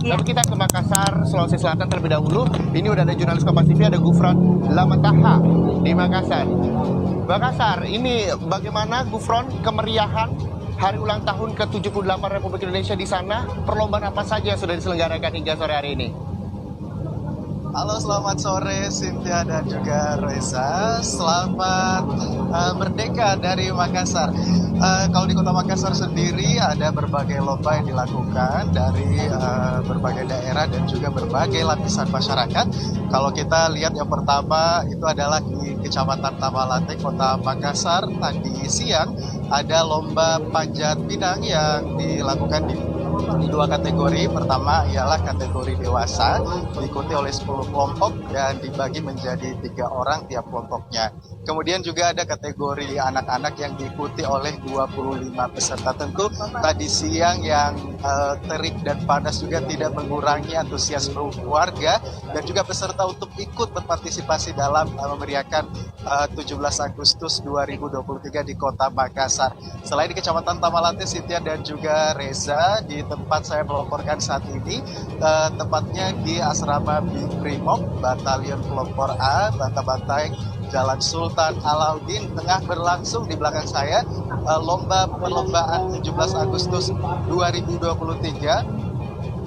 Ya. Tapi kita ke Makassar, Sulawesi Selatan terlebih dahulu. Ini udah ada jurnalis Kompas TV, ada Gufron Lamataha di Makassar. Makassar, ini bagaimana Gufron kemeriahan hari ulang tahun ke-78 Republik Indonesia di sana? Perlombaan apa saja yang sudah diselenggarakan hingga sore hari ini? Halo, selamat sore Cynthia dan juga Reza. Selamat merdeka dari Makassar. Kalau di Kota Makassar sendiri ada berbagai lomba yang dilakukan dari berbagai daerah dan juga berbagai lapisan masyarakat. Kalau kita lihat yang pertama itu adalah di Kecamatan Tamalate, Kota Makassar. Tadi siang ada lomba panjat pinang yang dilakukan di dua kategori. Pertama ialah kategori dewasa, diikuti oleh 10 kelompok dan dibagi menjadi 3 orang tiap kelompoknya. Kemudian juga ada kategori anak-anak yang diikuti oleh 25 peserta. Tentu tadi siang yang terik dan panas juga tidak mengurangi antusiasme warga dan juga peserta untuk ikut berpartisipasi dalam memeriahkan 17 Agustus 2023 di Kota Makassar. Selain di Kecamatan Tamalate, Cynthia dan juga Reza, di tempat saya melaporkan saat ini, tepatnya di Asrama Brimob, Batalion Pelopor A, Banta-Bantai, Jalan Sultan Alauddin, tengah berlangsung di belakang saya perlombaan 17 Agustus 2023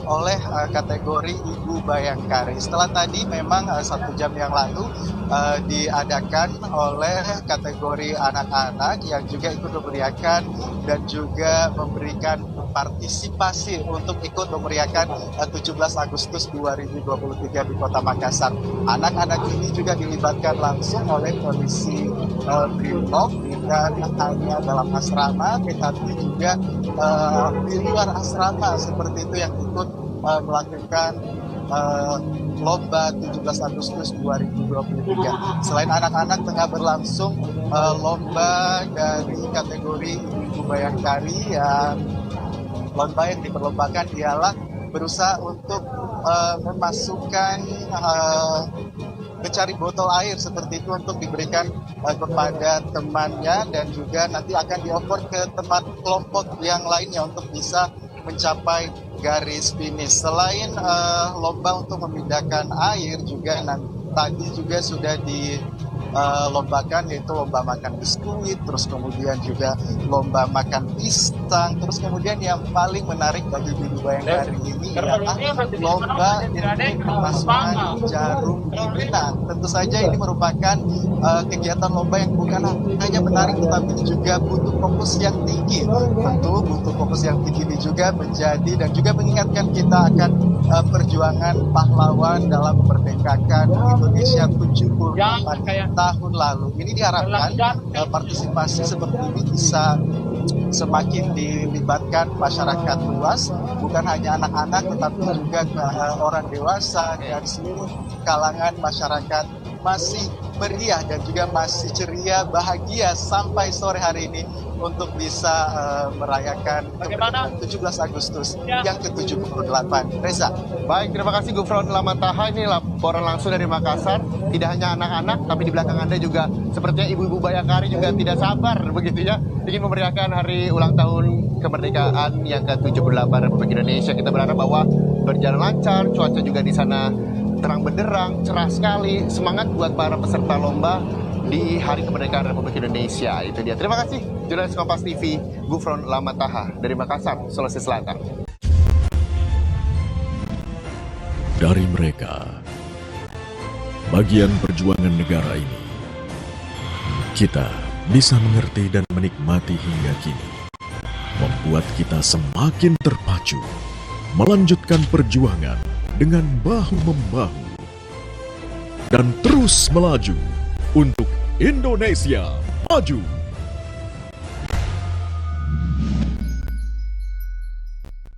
oleh kategori Ibu Bayangkari. Setelah tadi memang 1 jam yang lalu diadakan oleh kategori anak-anak yang juga ikut memeriahkan dan juga memberikan partisipasi untuk ikut memeriahkan 17 Agustus 2023 di Kota Makassar. Anak-anak ini juga dilibatkan langsung oleh polisi Brimob, dan hanya dalam asrama, tetapi juga di luar asrama seperti itu yang ikut melakukan lomba 17 Agustus 2023. Selain anak-anak, tengah berlangsung lomba dari kategori Ibu Bayangkari, yang lomba yang diperlombakan ialah berusaha untuk memasukkan mencari botol air seperti itu untuk diberikan kepada temannya dan juga nanti akan dioper ke tempat kelompok yang lainnya untuk bisa mencapai garis finish. Selain lomba untuk memindahkan air juga tadi juga sudah dilombakan, yaitu lomba makan biskuit, terus kemudian juga lomba makan pisang, terus kemudian yang paling menarik bagi Ibu Bayangkari ini adalah lomba memasukkan jarum di benang. Tentu saja ini merupakan kegiatan lomba yang bukan hanya menarik tetapi juga butuh fokus yang tinggi. Tentu butuh fokus yang tinggi ini juga menjadi dan juga mengingatkan kita akan perjuangan pahlawan dalam memerdekakan Indonesia 74 tahun lalu. Ini diharapkan partisipasi seperti ini bisa semakin dilibatkan masyarakat luas, bukan hanya anak-anak tetapi juga orang dewasa dan seluruh kalangan masyarakat masih meriah dan juga masih ceria, bahagia sampai sore hari ini untuk bisa merayakan 17 Agustus yang ke-78. Reza. Baik, terima kasih Gufron Lamataha. Ini laporan langsung dari Makassar. Tidak hanya anak-anak, tapi di belakang Anda juga sepertinya ibu-ibu Bayangkari juga tidak sabar begitu ya, ingin memeriahkan hari ulang tahun kemerdekaan yang ke-78 Republik Indonesia. Kita berharap bahwa berjalan lancar, cuaca juga di sana terang benderang, cerah sekali. Semangat buat para peserta lomba di Hari Kemerdekaan Republik Indonesia. Itu dia. Terima kasih jurnalis Kompas TV Gufron Lamataha dari Makassar, Sulawesi Selatan. Dari mereka, bagian perjuangan negara ini, kita bisa mengerti dan menikmati hingga kini, membuat kita semakin terpacu melanjutkan perjuangan dengan bahu-membahu dan terus melaju untuk Indonesia maju.